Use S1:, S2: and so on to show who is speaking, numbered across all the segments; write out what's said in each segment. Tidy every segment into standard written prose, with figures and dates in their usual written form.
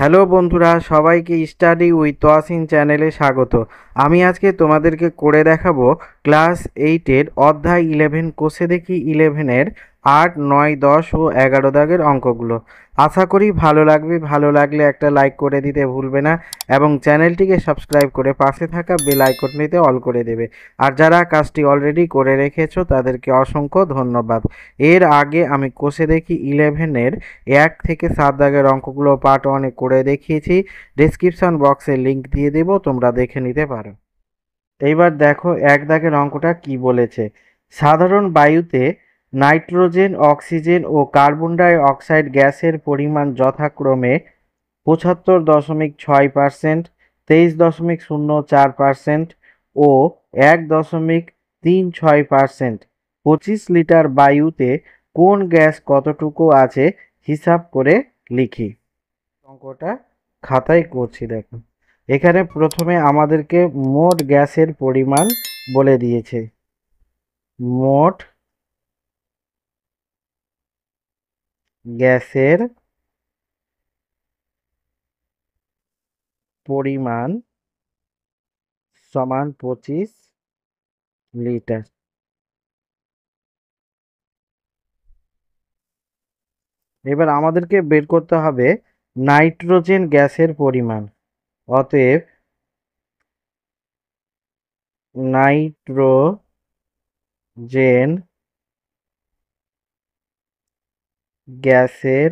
S1: Hello বন্ধুরা, সবাইকে study with Toyasin চ্যানেলে স্বাগত। আমি আজকে তোমাদেরকে করে দেখাবো ক্লাস 8-এর অধ্যায় 11 কোষে দেখি 11-এর 8, 9, 10 ও 11 দাগের অঙ্কগুলো। আশা করি ভালো লাগবে। ভালো লাগলে একটা লাইক করে দিতে ভুলবে না এবং চ্যানেলটিকে সাবস্ক্রাইব করে পাশে থাকা বেল আইকনটিতে অল করে দেবে। আর যারা কাজটি অলরেডি করে রেখেছো তাদেরকে অসংখ্য ধন্যবাদ। এর আগে আমি কোষে দেখি 11-এর 1 থেকে 7 দাগের অঙ্কগুলো পার্ট 1-এ করে দেখিয়েছি। ডেসক্রিপশন বক্সে লিংক দিয়ে দেব, তোমরা দেখে নিতে পারো। এইবার দেখো 1 দাগের অঙ্কটা কি বলেছে। সাধারণ বায়ুতে নাইট্রোজেন, অক্সিজেন ও কার্বন ডাই অক্সাইড গ্যাসের পরিমাণ যথাক্রমে 75.6%, 23.04% ও 1.36%। 25 লিটার বায়ুতে কোন গ্যাস কতটুকু আছে হিসাব করে লিখি। অঙ্কটা খাতায় করছি। দেখো এখানে প্রথমে আমাদেরকে মোট গ্যাসের পরিমাণ বলে দিয়েছে। মোট গ্যাসের পরিমাণ সমান 25 লিটার। এবার আমাদেরকে বের করতে হবে নাইট্রোজেন গ্যাসের পরিমাণ। অতএব নাইট্রোজেন গ্যাসের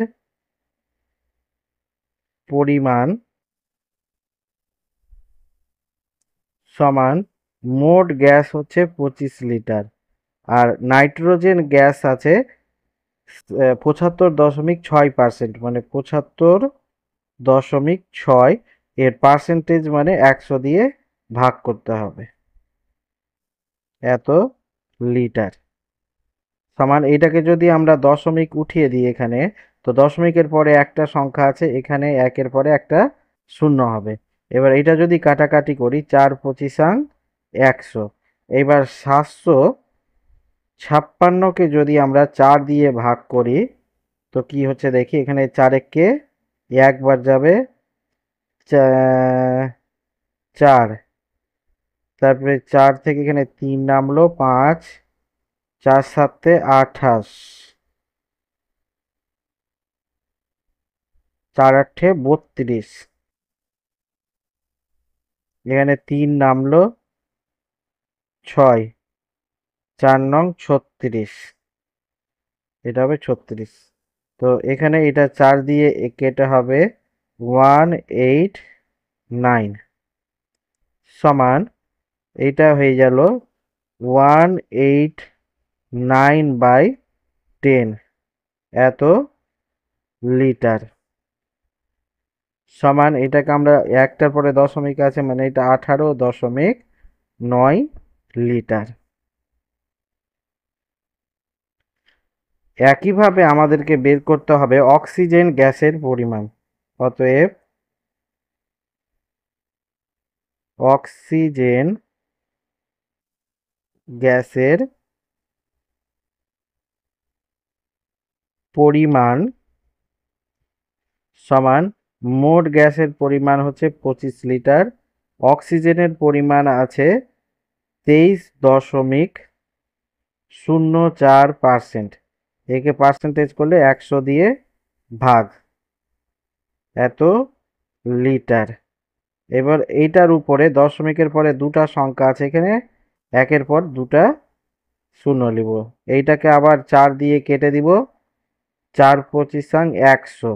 S1: পরিমাণ সমান মোট গ্যাস হচ্ছে 25 লিটার, আর নাইট্রোজেন গ্যাস আছে 75.6%, মানে 75.6, এর পার্সেন্টেজ মানে 100 দিয়ে ভাগ করতে হবে। এত লিটার সমান, এইটাকে যদি আমরা দশমিক উঠিয়ে দিই এখানে, তো দশমিকের পরে একটা সংখ্যা আছে, এখানে একের পরে একটা শূন্য হবে। এবার এটা যদি কাটাকাটি করি, 4×25 100। এবার 756কে যদি আমরা 4 দিয়ে ভাগ করি তো কি হচ্ছে দেখি। এখানে 4 কে একবার যাবে, 4, তারপরে 4 থেকে এখানে 3 নামলো, 5, 4 7 28, 4 8 32, এখানে 3 নামলো, 6, 4 নং 36, এটা হবে 36। তো এখানে এটা 4 দিয়ে কেটে হবে 189, সমান এটা হয়ে গেল 189/10 এত লিটার। সমান এটাকে আমরা একটার পরে দশমিক আছে, মানে এটা 18.9 লিটার। একইভাবে আমাদেরকে বের করতে হবে অক্সিজেন গ্যাসের পরিমাণ। অতএব অক্সিজেন গ্যাসের পরিমাণ সমান মোট গ্যাসের পরিমাণ হচ্ছে 25 লিটার, অক্সিজেনের পরিমাণ আছে 23.04%। একে পার্সেন্টেজ করলে 100 দিয়ে ভাগ, এত লিটার। এবার এইটার উপরে দশমিকের পরে দুটা সংখ্যা আছে, এখানে একের পর দুটা শূন্য নিব। এইটাকে আবার 4 দিয়ে কেটে দিব, 4×25 100।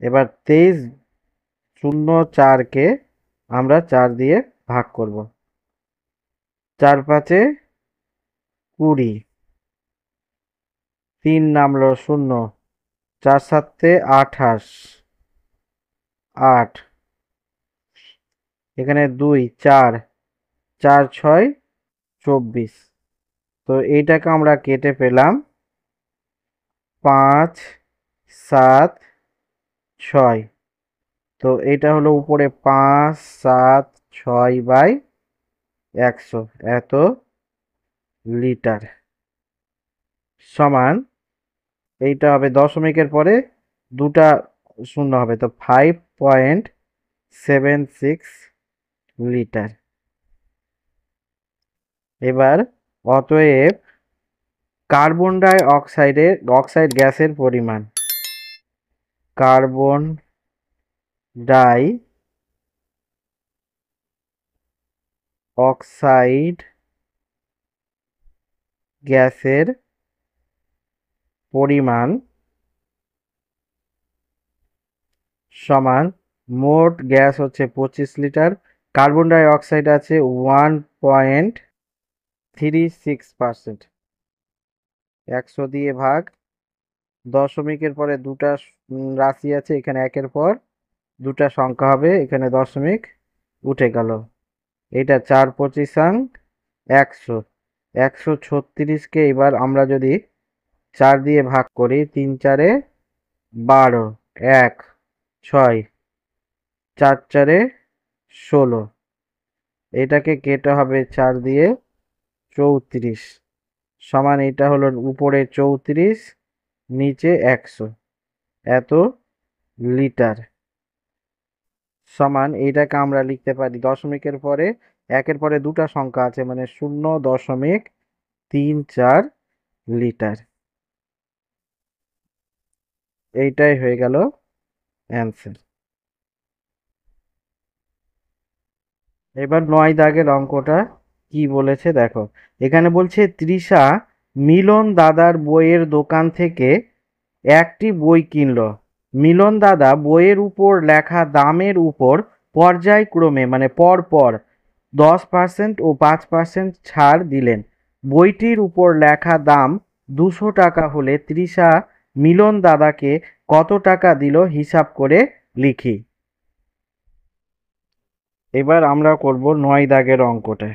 S1: এবার 23.04কে আমরা 4 দিয়ে ভাগ করব, 4×5 20, 3 নামলো 0, 4 7 28, 8, এখানে 2, 4, 4 6 24। তো এইটাকে আমরা কেটে পেলাম 5 7 6। তো এটা হলো উপরে 5 7 6/100 এত লিটার। সমান এইটা হবে দশমিকের পরে দুটা শূন্য হবে, তো 1.76 লিটার। এবার অতএব কার্বন ডাই অক্সাইড গ্যাসের পরিমাণ, কার্বন ডাই অক্সাইড গ্যাসের পরিমাণ সমান মোট গ্যাস হচ্ছে 25 লিটার, কার্বন ডাই অক্সাইড আছে 1.36%। 100 দিয়ে ভাগ, দশমিকের পরে দুটা রাশি আছে, এখানে একের পর দুটা সংখ্যা হবে, এখানে দশমিক উঠে গেল। এটা 4 25 100। 136কে এবার আমরা যদি 4 দিয়ে ভাগ করি, 3 4 12, 1 6, 4 4 16, এটাকে কেটে হবে 4 দিয়ে, 34 সমান, এটা হলো উপরে 34 নিচে 100, এত লিটার সমান। এইটাকে আমরা লিখতে পারি দশমিকের পরে, একের পরে দুটা সংখ্যা আছে মানে 0.34 লিটার। এইটাই হয়ে গেল অ্যান্সার। এবার 9 দাগের অঙ্কটা কি বলেছে দেখো। এখানে বলছে তৃষা মিলন দাদার বইয়ের দোকান থেকে একটি বই কিনলো। মিলন দাদা বইয়ের উপর লেখা দামের উপর পর্যায়ক্রমে মানে পরপর 10% ও 5% ছাড় দিলেন। বইটির উপর লেখা দাম 200 টাকা হলে তৃষা মিলন দাদাকে কত টাকা দিল হিসাব করে লিখি। এবার আমরা করব 9 দাগের অঙ্কটা।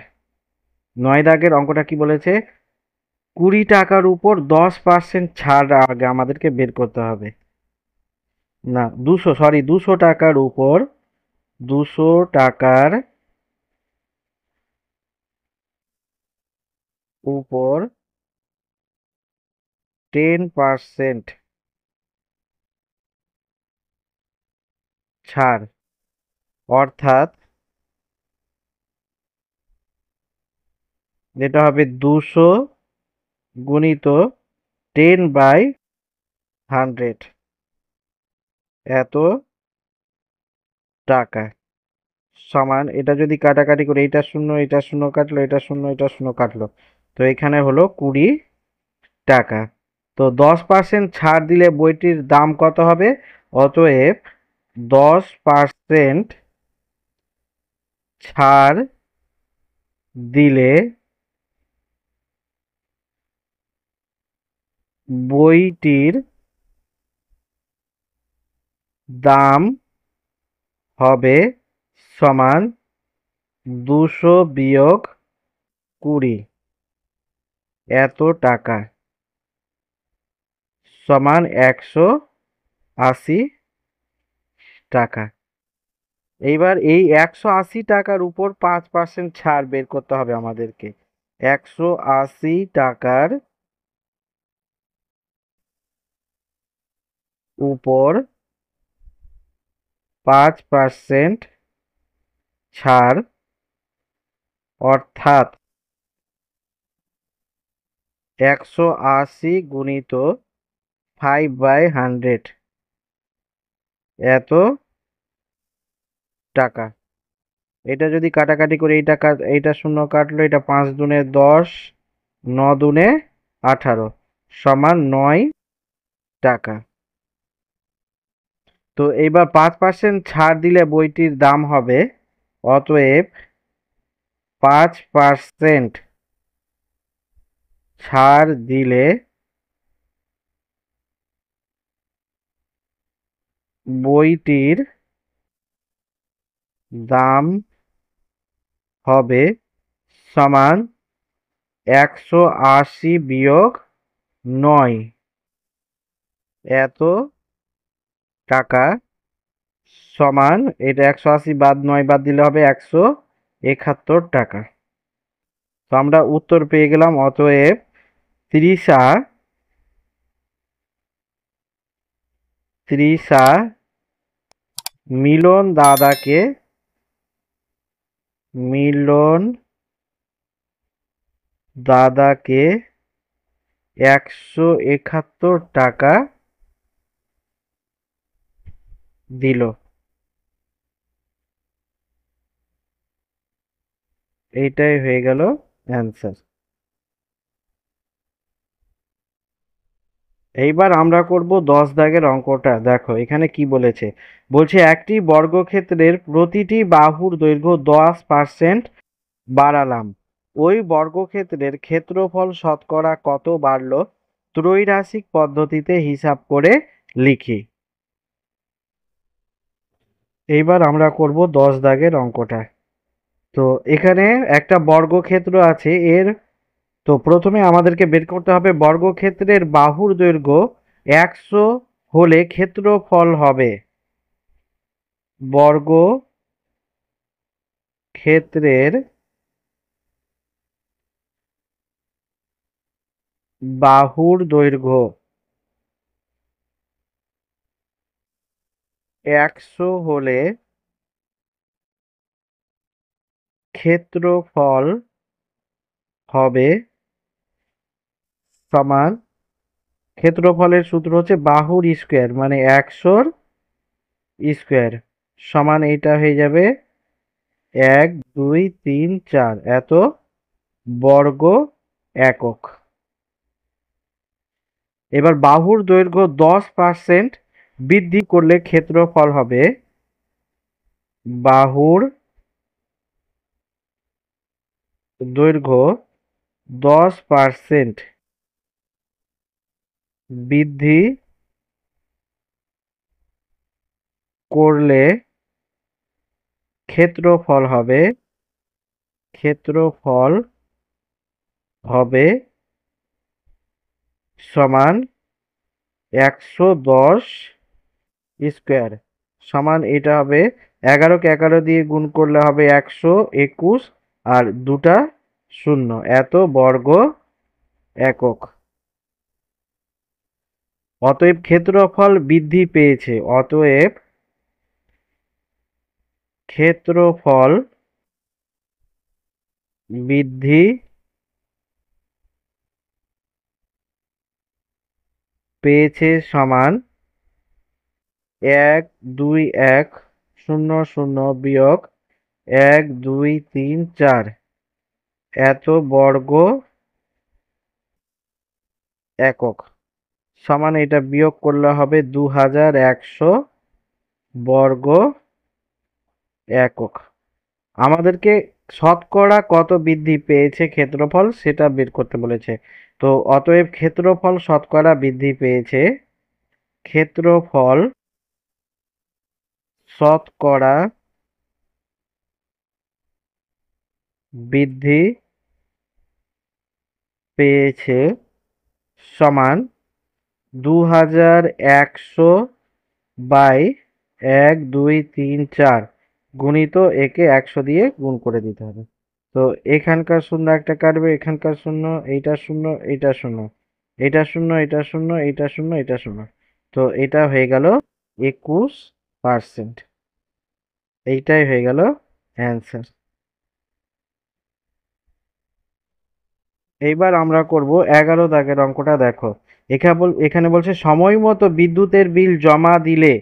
S1: 9 দাগের অঙ্কটা কি বলেছে, 20 টাকার উপর 10% ছাড় আগে আমাদেরকে বের করতে হবে। না 200 টাকার উপর 200 টাকার উপর 10% ছাড়, অর্থাৎ যেটা হবে 200 গুণিত 10/100 এত টাকা সমান। এটা যদি কাটাকাটি করে এটা শূন্য এটা শূন্য কাটলো, এটা শূন্য এটা শূন্য কাটলো, তো এখানে হলো 20 টাকা। তো 10% ছাড় দিলে বইটির দাম কত হবে? অতএব 10% ছাড় দিলে বইটির দাম হবে সমান 200 বিয়োগ 20 এত টাকা সমান 180 টাকা। এইবার এই 180 টাকার উপর 5% ছাড় বের করতে হবে আমাদেরকে। 180 টাকার উপর 5% ছাড়, অর্থাৎ 180 গুণিত 5/100 এত টাকা। এটা যদি কাটাকাটি করে এইটা শূন্য কাটলো, এটা 5 দুনে 10, 9 দুনে 18 সমান 9 টাকা। তো এইবার 5% ছাড় দিলে বইটির দাম হবে, অতএব 5% ছাড় দিলে বইটির দাম হবে সমান 180 বিয়োগ 9 এত টাকা সমান, এটা 180 বাদ 9 বাদ দিলে হবে 171 টাকা। তো আমরা উত্তর পেয়ে গেলাম। অতএব তৃষা মিলন দাদাকে মিলন দাদাকে 171 টাকা দিল। এইটাই হয়ে গেল অ্যান্সার। এইবার আমরা করব 10 দাগের অঙ্কটা। দেখো এখানে কি বলেছে, বলছে একটি বর্গক্ষেত্রের প্রতিটি বাহুর দৈর্ঘ্য 10% বাড়ালাম, ওই বর্গক্ষেত্রের ক্ষেত্রফল শতকরা কত বাড়লো ত্রৈরাশিক পদ্ধতিতে হিসাব করে লিখি। এইবার আমরা করব 10 দাগের অঙ্কটা। তো এখানে একটা বর্গক্ষেত্র আছে, এর তো প্রথমে আমাদেরকে বের করতে হবে বর্গক্ষেত্রের বাহুর দৈর্ঘ্য 100 হলে ক্ষেত্রফল হবে। বর্গক্ষেত্রের বাহুর দৈর্ঘ্য 100 হলে ক্ষেত্রফল হবে সমান, ক্ষেত্রফলের সূত্র হচ্ছে বাহুর স্কোয়ার মানে 100 স্কোয়ার সমান এইটা হয়ে যাবে 1 2 3 4 এত বর্গ একক। এবার বাহুর দৈর্ঘ্য 10% বৃদ্ধি করলে ক্ষেত্রফল হবে, বাহুর দৈর্ঘ্য 10% বৃদ্ধি করলে ক্ষেত্রফল হবে, ক্ষেত্রফল হবে সমান 110 স্কোয়ার সমান এটা হবে 11কে 11 দিয়ে গুণ করলে হবে 121 আর দুটা শূন্য এত বর্গ একক। অতএব ক্ষেত্রফল বৃদ্ধি পেয়েছে, অতএব ক্ষেত্রফল বৃদ্ধি পেয়েছে সমান 1 2 1 0 0 বিয়োগ 1 2 3 4 এত বর্গ একক সমান এটা বিয়োগ করলে হবে 2100 বর্গ একক। আমাদেরকে শতকরা কত বৃদ্ধি পেয়েছে ক্ষেত্রফল সেটা বের করতে বলেছে। তো অতএব ক্ষেত্রফল শতকরা বৃদ্ধি পেয়েছে, ক্ষেত্রফল শতকরা বৃদ্ধি পেয়েছে সমান 2100 বাই 1 2 3 4 গুণিত একে 100 দিয়ে গুণ করে দিতে হবে। তো এখানকার শূন্য একটা কাটবে, এখানকার শূন্য, এইটা শূন্য, এইটা শূন্য, এটা শূন্য, এটা শূন্য, এটা শূন্য, এটা শূন্য। তো এটা হয়ে গেল 21%। এইটাই হয়ে গেল অ্যান্সার। এইবার আমরা করব 11 দাগের অঙ্কটা। দেখো এখানে বলছে সময় মতো বিদ্যুতের বিল জমা দিলে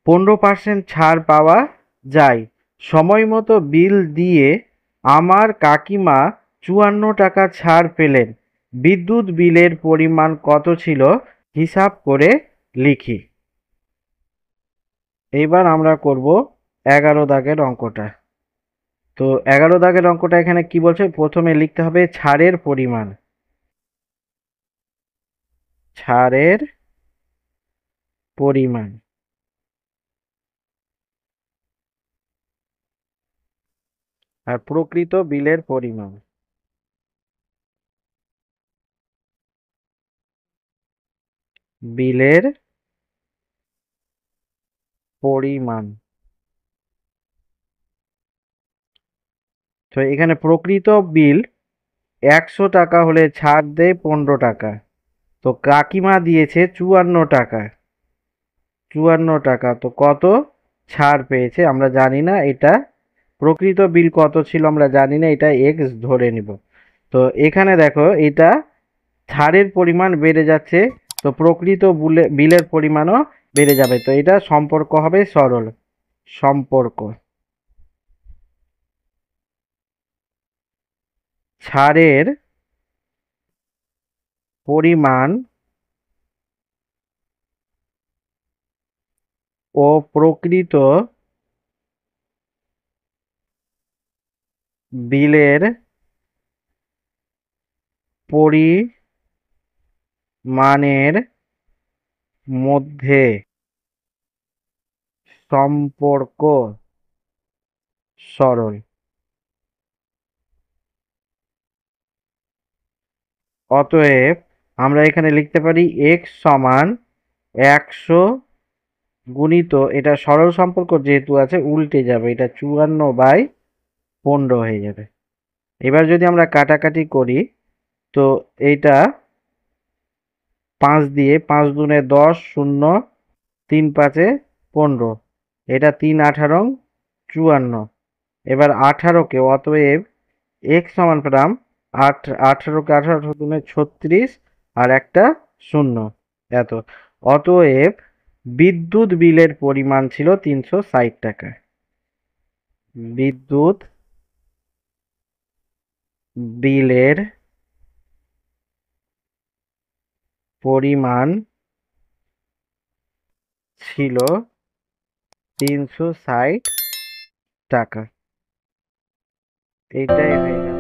S1: 15% ছাড় পাওয়া যায়। সময় মতো বিল দিয়ে আমার কাকিমা 54 টাকা ছাড় পেলেন, বিদ্যুৎ বিলের পরিমাণ কত ছিল হিসাব করে লিখি। এইবার আমরা করব 11 দাগের অঙ্কটা। তো 11 দাগের অঙ্কটা এখানে কি বলছে, প্রথমে লিখতে হবে ছাড়ের পরিমাণ, ছাড়ের পরিমাণ আর প্রকৃত বিলের পরিমাণ। বিলের পরিমাণ। তো এখানে প্রকৃত বিল 100 টাকা হলে ছাড় দেয় 15 টাকা। তো কাকিমা দিয়েছে 54 টাকা, 54 টাকা তো কত ছাড় পেয়েছে, আমরা জানি না এটা প্রকৃত বিল কত ছিল, আমরা জানি না, এটা এক্স ধরে নিব। তো এখানে দেখো এটা ছাড়ের পরিমাণ বেড়ে যাচ্ছে, তো প্রকৃত বিলের পরিমাণও বেড়ে যাবে, তো এটা সম্পর্ক হবে সরল সম্পর্ক। ছাড়ের পরিমাণ ও প্রকৃত বিলের পরিমাণের মধ্যে সম্পর্ক সরল। অতএব আমরা এখানে লিখতে পারি এক্স সমান 100 গুণিত, এটা সরল সম্পর্ক যেহেতু আছে উল্টে যাবে, এটা 54/15 হয়ে যাবে। এবার যদি আমরা কাটাকাটি করি, তো এইটা 5 দিয়ে, 5 দুনে 10, 0, 3 5-এ 15, এটা 3 18 54। এবার 18কে, অতএব এক্স সমান পেলাম 18কে 18 দুনে 36 আর একটা 0, এত। অতএব বিদ্যুৎ বিলের পরিমাণ ছিল 360 টাকা। বিদ্যুৎ বিলের পরিমাণ ছিল 360 টাকা। এইটাই হয়ে গেল।